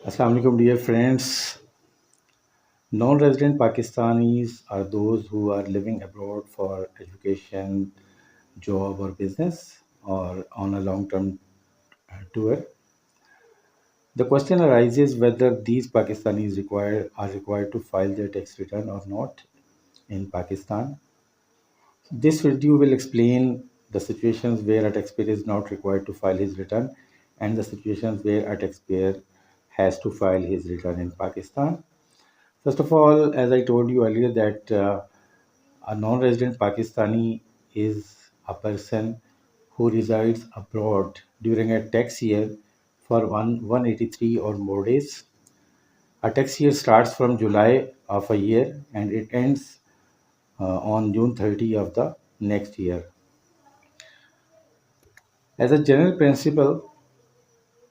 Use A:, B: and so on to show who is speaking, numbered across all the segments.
A: Assalamu alaikum, dear friends. Non-resident Pakistanis are those who are living abroad for education, job, or business, or on a long-term tour. The question arises whether these Pakistanis are required to file their tax return or not in Pakistan. This video will explain the situations where a taxpayer is not required to file his return and the situations where a taxpayer has to file his return in Pakistan. First of all, as I told you earlier, that a non-resident Pakistani is a person who resides abroad during a tax year for 183 or more days. A tax year starts from July of a year and it ends on June 30 of the next year. As a general principle,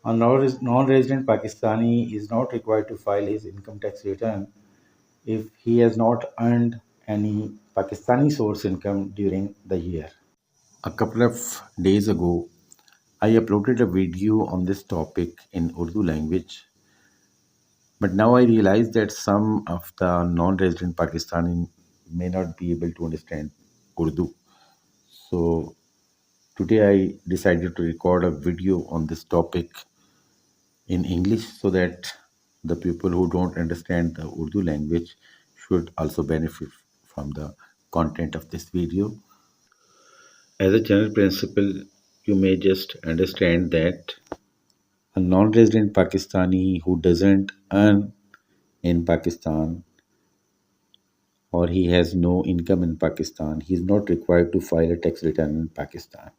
A: a non-resident Pakistani is not required to file his income tax return if he has not earned any Pakistani source income during the year. A couple of days ago, I uploaded a video on this topic in Urdu language, but now I realize that some of the non-resident Pakistani may not be able to understand Urdu. So today I decided to record a video on this topic in English so that the people who don't understand the Urdu language should also benefit from the content of this video. As a general principle, you may just understand that a non-resident Pakistani who doesn't earn in Pakistan or he has no income in Pakistan, he is not required to file a tax return in Pakistan.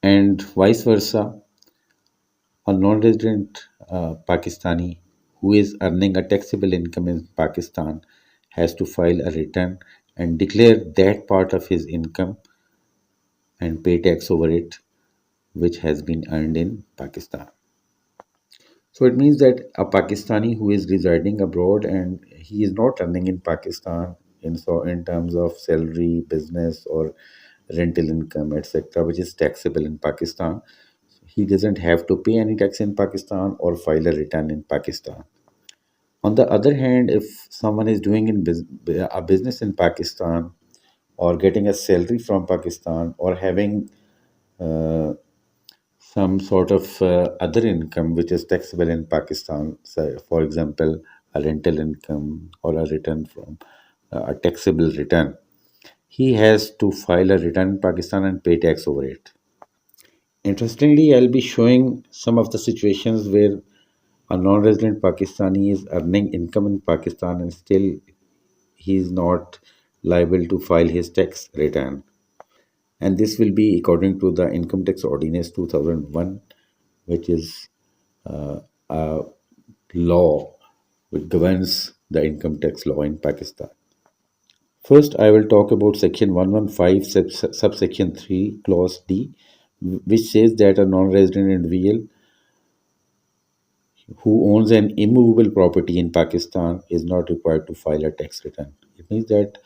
A: And vice versa, a non-resident Pakistani who is earning a taxable income in Pakistan has to file a return and declare that part of his income and pay tax over it which has been earned in Pakistan. So it means that a Pakistani who is residing abroad and he is not earning in Pakistan in terms of salary, business, or rental income, etc., which is taxable in Pakistan, he doesn't have to pay any tax in Pakistan or file a return in Pakistan. On the other hand, if someone is doing a business in Pakistan or getting a salary from Pakistan or having uh, some sort of other income which is taxable in Pakistan, so for example, a rental income or a return from a taxable return, he has to file a return in Pakistan and pay tax over it. Interestingly, I'll be showing some of the situations where a non-resident Pakistani is earning income in Pakistan and still he is not liable to file his tax return. And this will be according to the Income Tax Ordinance 2001, which is a law which governs the income tax law in Pakistan. First, I will talk about Section 115, subsection 3, Clause D, which says that a non-resident individual who owns an immovable property in Pakistan is not required to file a tax return. It means that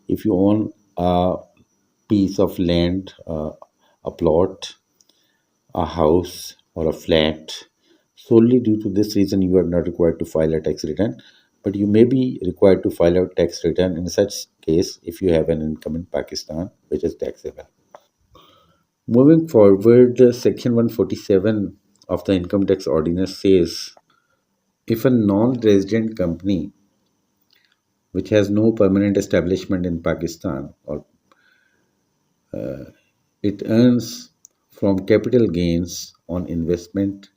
A: if you own a piece of land, a plot, a house, or a flat, solely due to this reason, you are not required to file a tax return, but you may be required to file a tax return in such case if you have an income in Pakistan which is taxable. Moving forward, Section 147 of the Income Tax Ordinance says if a non-resident company which has no permanent establishment in Pakistan or it earns from capital gains on investment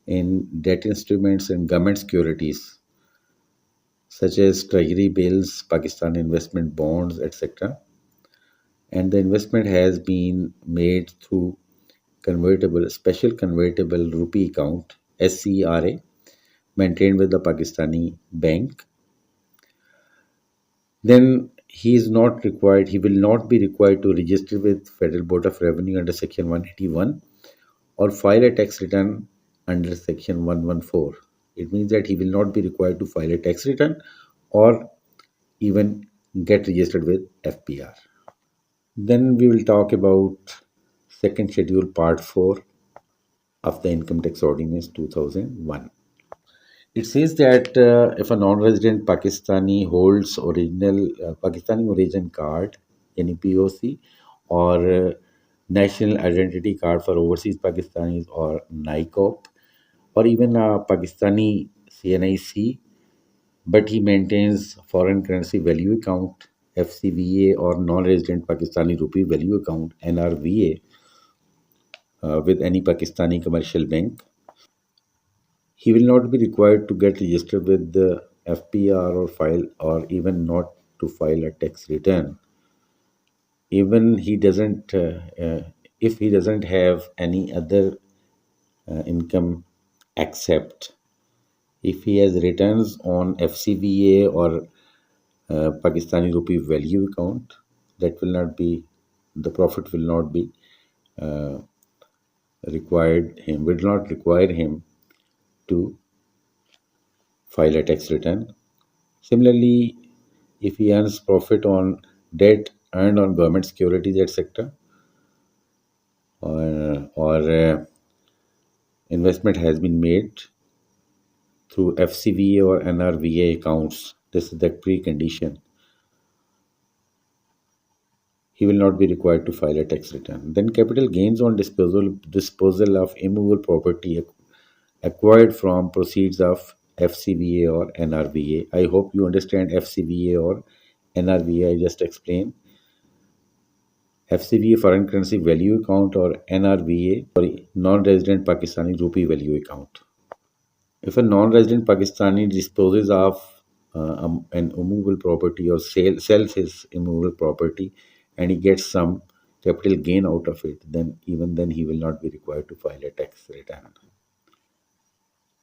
A: in debt instruments and government securities such as treasury bills, Pakistan investment bonds, etc. And the investment has been made through special convertible rupee account SCRA maintained with the Pakistani bank, then he will not be required to register with Federal Board of Revenue under Section 181 or file a tax return under Section 114. It means that he will not be required to file a tax return or even get registered with FBR. Then we will talk about second schedule part 4 of the Income Tax Ordinance 2001. It says that if a non-resident Pakistani holds original Pakistani origin card, any POC, or national identity card for overseas Pakistanis or NICOP, or even a Pakistani CNIC, but he maintains foreign currency value account FCVA or non-resident Pakistani rupee value account NRVA with any Pakistani commercial bank. He will not be required to get registered with the FPR or file or even not to file a tax return. Even he doesn't, if he doesn't have any other income except if he has returns on FCVA or Pakistani rupee value account, that will not be, the profit will not be will not require him to file a tax return. Similarly, if he earns profit on debt earned on government securities, etc., or investment has been made through FCVA or NRVA accounts, this is the precondition. He will not be required to file a tax return. Then capital gains on disposal of immovable property acquired from proceeds of FCVA or NRVA. I hope you understand FCVA or NRVA. I just explained. FCVA foreign currency value account or NRVA, sorry, non-resident Pakistani rupee value account. If a non-resident Pakistani disposes of an immovable property or sells his immovable property and he gets some capital gain out of it, then even then he will not be required to file a tax return.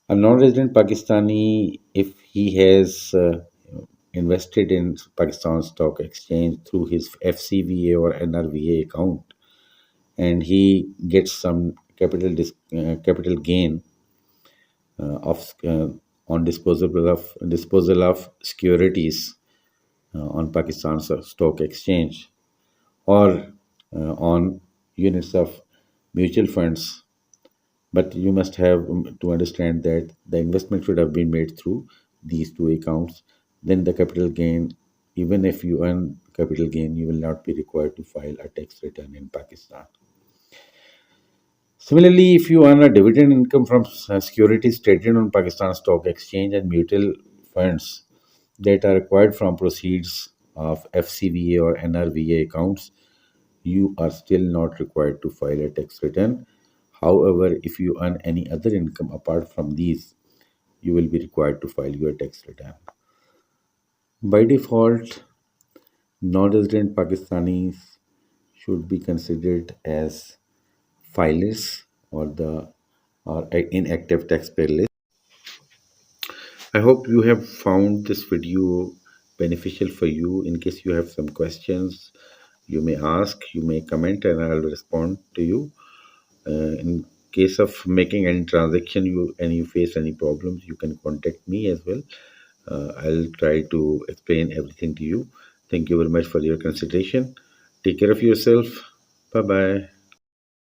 A: A non-resident Pakistani, if he has invested in Pakistan Stock Exchange through his FCVA or NRVA account, and he gets some capital gain of on disposal of securities on Pakistan Stock Exchange or on units of mutual funds. But you must have to understand that the investment should have been made through these two accounts. Then the capital gain, even if you earn capital gain, you will not be required to file a tax return in Pakistan. Similarly, if you earn a dividend income from securities traded on Pakistan Stock Exchange and mutual funds that are acquired from proceeds of FCVA or NRVA accounts, you are still not required to file a tax return. However, if you earn any other income apart from these, you will be required to file your tax return. By default, non-resident Pakistanis should be considered as filers or inactive taxpayer list. I hope you have found this video beneficial for you. In case you have some questions, you may ask, you may comment, and I'll respond to you. In case of making any transaction and you face any problems, you can contact me as well. I'll try to explain everything to you. Thank you very much for your consideration. Take care of yourself. Bye bye.